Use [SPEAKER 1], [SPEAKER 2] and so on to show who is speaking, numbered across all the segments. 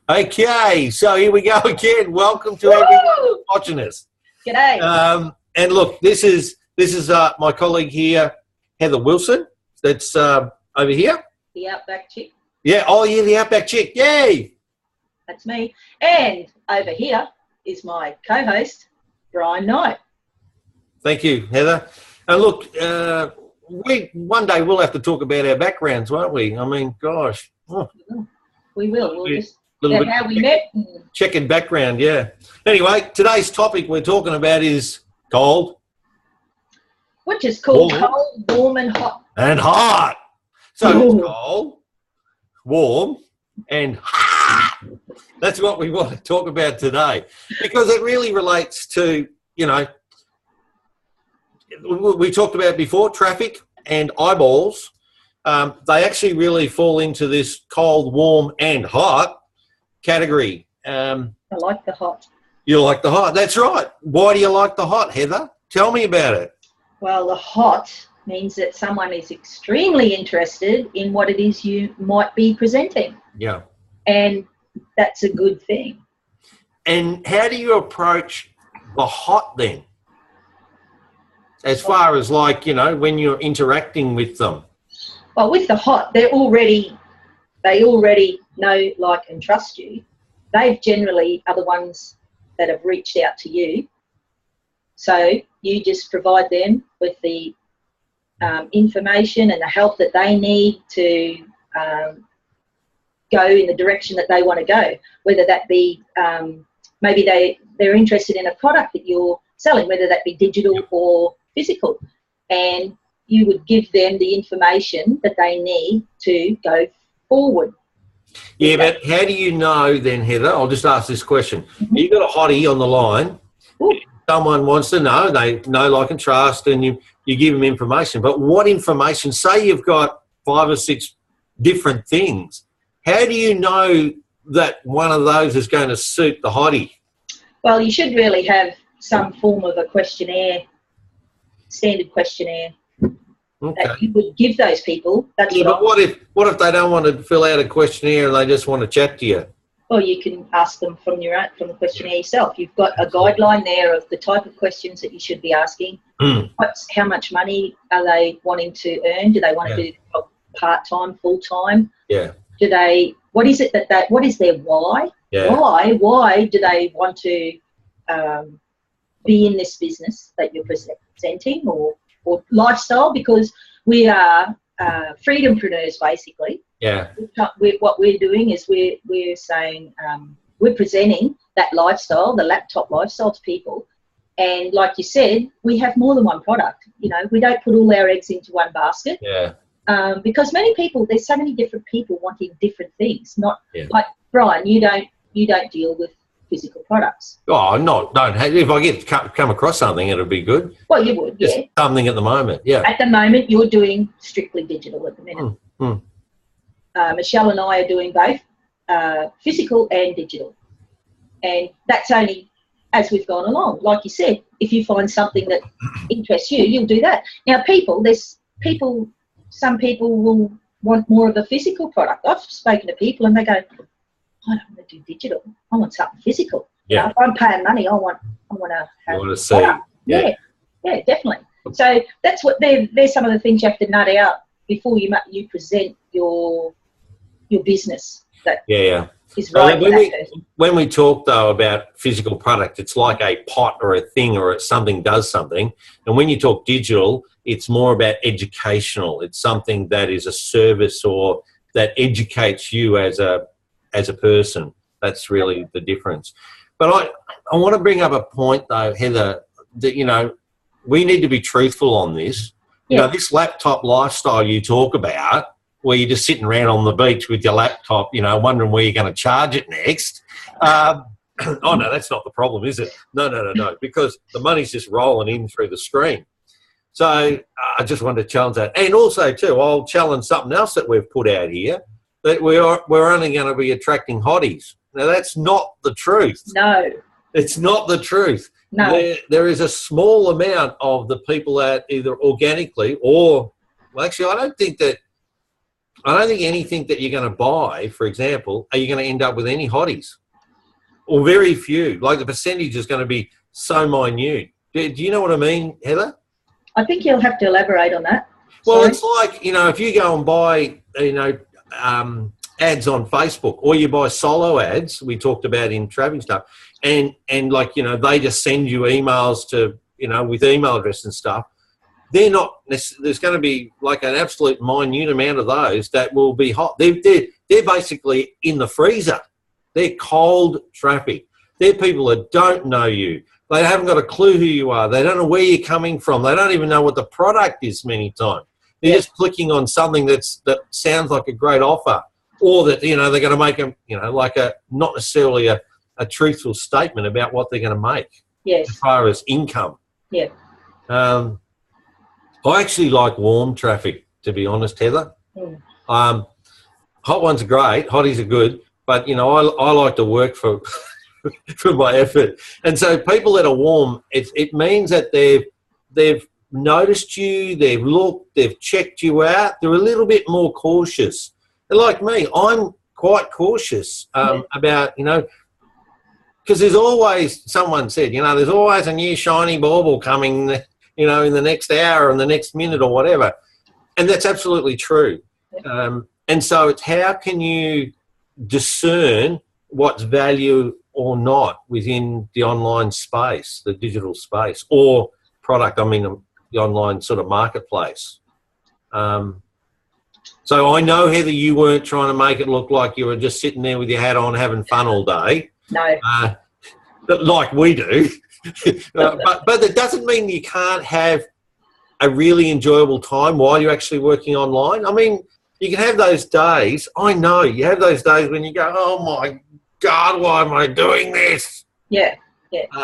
[SPEAKER 1] Okay, so here we go again. Welcome to everyone watching us.
[SPEAKER 2] G'day.
[SPEAKER 1] And look, this is my colleague here, Heather Wilson. That's over here.
[SPEAKER 2] The Outback Chick.
[SPEAKER 1] Yeah. Oh, yeah, the Outback Chick. Yay!
[SPEAKER 2] That's me. And over here is my co-host, Brian Knight.
[SPEAKER 1] Thank you, Heather. And look, one day we'll have to talk about our backgrounds, won't we? I mean, gosh. Oh.
[SPEAKER 2] We will. We'll just how we met.
[SPEAKER 1] Checking background, yeah. Anyway, today's topic we're talking about is cold.
[SPEAKER 2] Which is called cold, warm and hot.
[SPEAKER 1] And hot. So it's cold, warm, and hot. That's what we want to talk about today. Because it really relates to, we talked about before, traffic and eyeballs. They actually really fall into this cold, warm, and hot category.
[SPEAKER 2] I like the hot.
[SPEAKER 1] You like the hot? That's right. Why do you like the hot, Heather? Tell me about it.
[SPEAKER 2] Well, the hot means that someone is extremely interested in what it is you might be presenting.
[SPEAKER 1] Yeah.
[SPEAKER 2] And that's a good thing.
[SPEAKER 1] And how do you approach the hot then? As far as when you're interacting with them.
[SPEAKER 2] Well, with the hot, they already know, like, and trust you. They generally are the ones that have reached out to you. So you just provide them with the information and the help that they need to go in the direction that they want to go, whether that be maybe they're interested in a product that you're selling, whether that be digital or physical. And you would give them the information that they need to go forward.
[SPEAKER 1] Yeah, but how do you know then, Heather? I'll just ask this question. Mm-hmm. You've got a hottie on the line.
[SPEAKER 2] Ooh.
[SPEAKER 1] Someone wants to know, they know, like, and trust, and you give them information. But what information? Say you've got 5 or 6 different things. How do you know that one of those is going to suit the hottie?
[SPEAKER 2] Well, you should really have some form of a questionnaire, standard questionnaire.
[SPEAKER 1] Okay.
[SPEAKER 2] That you would give those people. But
[SPEAKER 1] what if they don't want to fill out a questionnaire and they just want to chat to you?
[SPEAKER 2] Well, you can ask them from the questionnaire yourself. You've got a guideline there of the type of questions that you should be asking. How much money are they wanting to earn? Do they want to do part-time, full-time?
[SPEAKER 1] Yeah.
[SPEAKER 2] What is their why?
[SPEAKER 1] Yeah.
[SPEAKER 2] Why do they want to be in this business that you're presenting or lifestyle? Because we are freedompreneurs, basically.
[SPEAKER 1] Yeah.
[SPEAKER 2] What we're doing is we're saying we're presenting that lifestyle, the laptop lifestyle, to people. And like you said, we have more than one product. We don't put all our eggs into one basket.
[SPEAKER 1] Yeah.
[SPEAKER 2] Because there's so many different people wanting different things. Like Brian, you don't deal with physical products.
[SPEAKER 1] Oh, no, don't. If I come across something, it'll be good.
[SPEAKER 2] Well, you would,
[SPEAKER 1] just something at the moment, yeah.
[SPEAKER 2] At the moment, you're doing strictly digital at the minute. Michelle and I are doing both physical and digital. And that's only as we've gone along. Like you said, if you find something that interests you, you'll do that. Now, some people will want more of a physical product. I've spoken to people and they go, I don't want to do digital. I want something physical.
[SPEAKER 1] Yeah.
[SPEAKER 2] If I'm paying money, I want to have.
[SPEAKER 1] You want to see.
[SPEAKER 2] Yeah, definitely. So that's what they're some of the things you have to nut out before you present your business. Is right.
[SPEAKER 1] When we talk though about physical product, it's like a pot or a thing or something does something. And when you talk digital, it's more about educational. It's something that is a service or that educates you as a person. That's really the difference. But I want to bring up a point though, Heather, that we need to be truthful on this.
[SPEAKER 2] Yeah.
[SPEAKER 1] This laptop lifestyle you talk about, where you're just sitting around on the beach with your laptop, wondering where you're going to charge it next. Oh no, that's not the problem, is it? No, because the money's just rolling in through the screen. So I just wanted to challenge that. And also too, I'll challenge something else that we've put out here, that we're only going to be attracting hotties. Now, that's not the truth.
[SPEAKER 2] No.
[SPEAKER 1] It's not the truth.
[SPEAKER 2] No.
[SPEAKER 1] There is a small amount of the people that either organically or, well, actually, I don't think that I don't think anything that you're going to buy, for example, are you going to end up with any hotties, or very few. Like the percentage is going to be so minute. Do you know what I mean, Heather?
[SPEAKER 2] I think you'll have to elaborate on that.
[SPEAKER 1] Well,
[SPEAKER 2] Sorry.
[SPEAKER 1] it's like, if you go and buy, ads on Facebook, or you buy solo ads, we talked about in traffic stuff, and like, they just send you emails to, with email address and stuff. They're not, there's going to be like an absolute minute amount of those that will be hot. They're basically in the freezer. They're cold traffic. They're people that don't know you. They haven't got a clue who you are. They don't know where you're coming from. They don't even know what the product is many times. They're just clicking on something that sounds like a great offer, or that, they're going to make them, like not necessarily a truthful statement about what they're going to make.
[SPEAKER 2] Yes.
[SPEAKER 1] As far as income.
[SPEAKER 2] Yeah.
[SPEAKER 1] I actually like warm traffic, to be honest, Heather. Hot ones are great. Hotties are good. But, I like to work for for my effort. And so people that are warm, it means that they've noticed you, they've looked, they've checked you out. They're a little bit more cautious. And like me, I'm quite cautious about, because there's always, someone said, there's always a new shiny bauble coming, in the next hour and the next minute or whatever. And that's absolutely true. And so it's how can you discern what's value or not within the online space, the digital space, or product, the online sort of marketplace. So I know, Heather, you weren't trying to make it look like you were just sitting there with your hat on having fun all day.
[SPEAKER 2] No.
[SPEAKER 1] Like we do. But that doesn't mean you can't have a really enjoyable time while you're actually working online. I mean, you can have those days. I know you have those days when you go, oh my God, why am I doing this?
[SPEAKER 2] Yeah. It's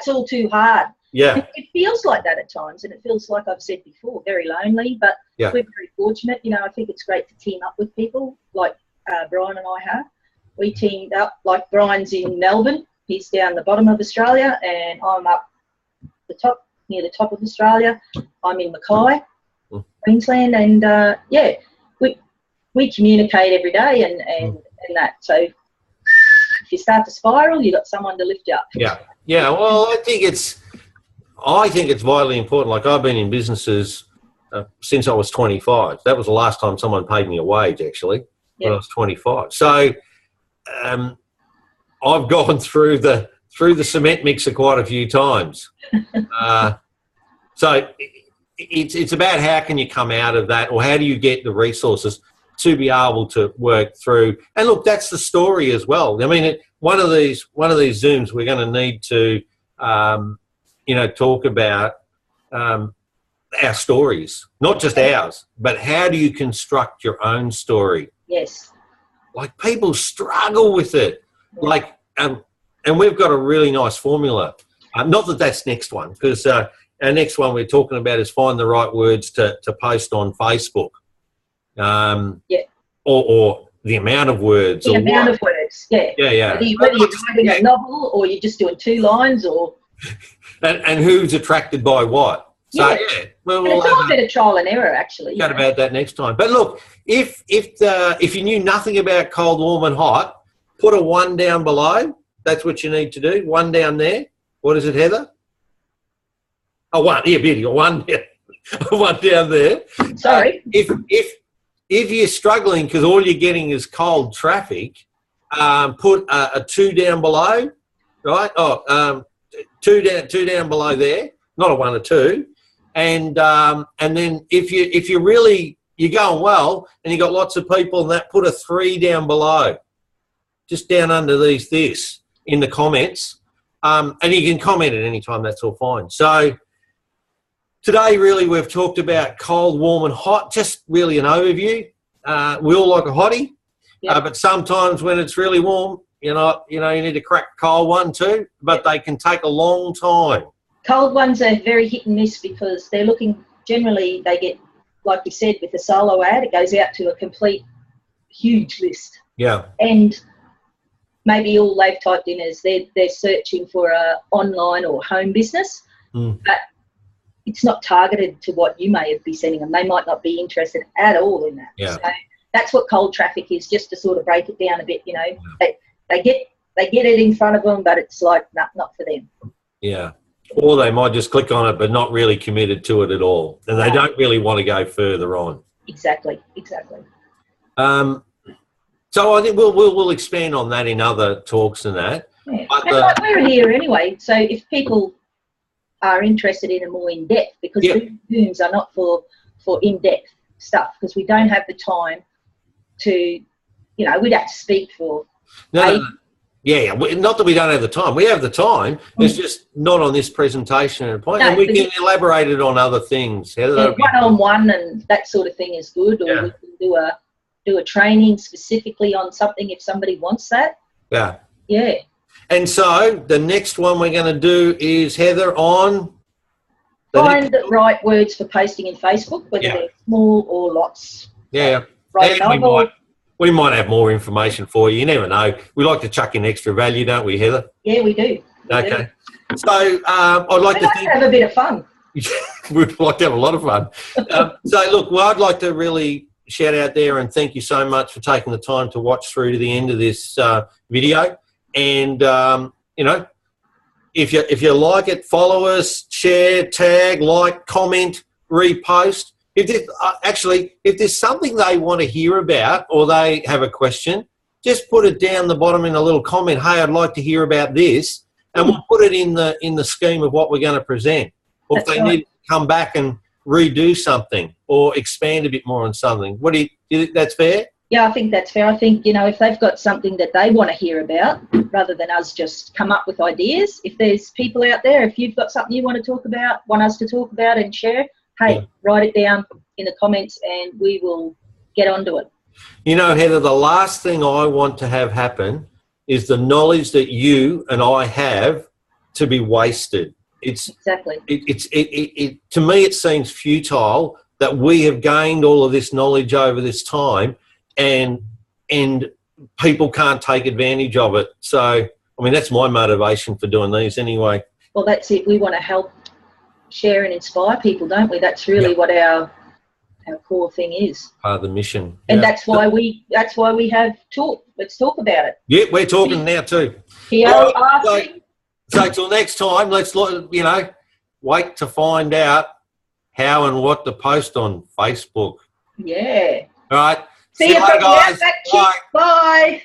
[SPEAKER 2] all too hard.
[SPEAKER 1] Yeah.
[SPEAKER 2] It feels like that at times, and it feels like I've said before, very lonely, but we're very fortunate. I think it's great to team up with people like Brian and I have. We teamed up, like Brian's in Melbourne. He's down the bottom of Australia, and I'm up near the top of Australia. I'm in Mackay, Queensland, and we communicate every day and that. So if you start to spiral, you've got someone to lift you up.
[SPEAKER 1] Yeah. Well, I think it's vitally important. Like, I've been in businesses since I was 25. That was the last time someone paid me a wage, actually, when I was 25. So I've gone through the cement mixer quite a few times. So it's about how can you come out of that, or how do you get the resources to be able to work through. And look, that's the story as well. I mean, one of these Zooms, we're going to need to talk about our stories, not just ours, but how do you construct your own story?
[SPEAKER 2] Yes.
[SPEAKER 1] Like, people struggle with it. Like, and we've got a really nice formula. Not that that's next one, because our next one we're talking about is find the right words to post on Facebook. Or the amount of words.
[SPEAKER 2] The amount of words, yeah. Whether you're writing a novel or you're just doing 2 lines, or
[SPEAKER 1] and who's attracted by what. So we'll
[SPEAKER 2] it's all a bit of trial and error, actually.
[SPEAKER 1] Chat about that next time. But look, if you knew nothing about cold, warm, and hot, put a 1 down below. That's what you need to do. 1 down there. What is it, Heather? Oh, 1. Yeah, beauty. 1 down. 1 down there.
[SPEAKER 2] Sorry.
[SPEAKER 1] If you're struggling because all you're getting is cold traffic, put a 2 down below, right? 2 down below there, not a 1 or 2, and then if you're going well and you got lots of people, and that, put a 3 down below, just down under this in the comments, and you can comment at any time. That's all fine. So today, really, we've talked about cold, warm, and hot. Just really an overview. We all like a hottie, but sometimes when it's really warm, you need to crack a cold one too. But they can take a long time.
[SPEAKER 2] Cold ones are very hit and miss because they're looking. Generally, they get, like we said, with a solo ad, it goes out to a complete huge list.
[SPEAKER 1] Yeah.
[SPEAKER 2] And maybe all they've typed in is they're searching for a online or home business, but it's not targeted to what you may be sending them. They might not be interested at all in that.
[SPEAKER 1] Yeah.
[SPEAKER 2] So that's what cold traffic is, just to sort of break it down a bit. You know, they get it in front of them, but it's like not for them.
[SPEAKER 1] Yeah. Or they might just click on it, but not really committed to it at all, and they don't really want to go further on.
[SPEAKER 2] Exactly.
[SPEAKER 1] So I think we'll expand on that in other talks and that.
[SPEAKER 2] Yeah. And like we're here anyway, so if people are interested in a more in-depth, because these Zooms are not for in-depth stuff, because we don't have the time to, you know, we'd have to speak for.
[SPEAKER 1] No. Yeah, not that we don't have the time. We have the time. It's just not on this presentation at a point. No, and we can elaborate it on other things.
[SPEAKER 2] One-on-one and that sort of thing is good, or we can do a training specifically on something if somebody wants that.
[SPEAKER 1] Yeah.
[SPEAKER 2] Yeah.
[SPEAKER 1] And so the next one we're going to do is, Heather, on...
[SPEAKER 2] Find the right words for posting in Facebook, whether they're small or lots.
[SPEAKER 1] Yeah.
[SPEAKER 2] Write a novel.
[SPEAKER 1] We might have more information for you. You never know. We like to chuck in extra value, don't we, Heather?
[SPEAKER 2] Yeah, we do.
[SPEAKER 1] Okay. So I'd like to
[SPEAKER 2] have a bit of fun.
[SPEAKER 1] We'd like to have a lot of fun. So, look, well, I'd like to really shout out there and thank you so much for taking the time to watch through to the end of this video. And, you know, if you like it, follow us, share, tag, like, comment, repost. If there's something they want to hear about or they have a question, just put it down the bottom in a little comment. Hey, I'd like to hear about this, and we'll put it in the scheme of what we're going to present. Or if they need to come back and redo something or expand a bit more on something. What do you think that's fair?
[SPEAKER 2] Yeah, I think that's fair. I think, you know, if they've got something that they want to hear about, rather than us just come up with ideas, if there's people out there, if you've got something you want us to talk about and share, hey, write it down in the comments and we will get onto it.
[SPEAKER 1] You know, Heather, the last thing I want to have happen is the knowledge that you and I have to be wasted.
[SPEAKER 2] Exactly.
[SPEAKER 1] To me, it seems futile that we have gained all of this knowledge over this time and people can't take advantage of it. So, I mean, that's my motivation for doing these anyway.
[SPEAKER 2] Well, that's it. We want to help share and inspire people, don't we? That's really what our core thing is.
[SPEAKER 1] Part of the mission.
[SPEAKER 2] And that's why we have talk. Let's talk about it.
[SPEAKER 1] Yeah, we're talking now too. So till next time, let's wait to find out how and what to post on Facebook.
[SPEAKER 2] Yeah.
[SPEAKER 1] All right.
[SPEAKER 2] See you
[SPEAKER 1] later, guys.
[SPEAKER 2] Bye.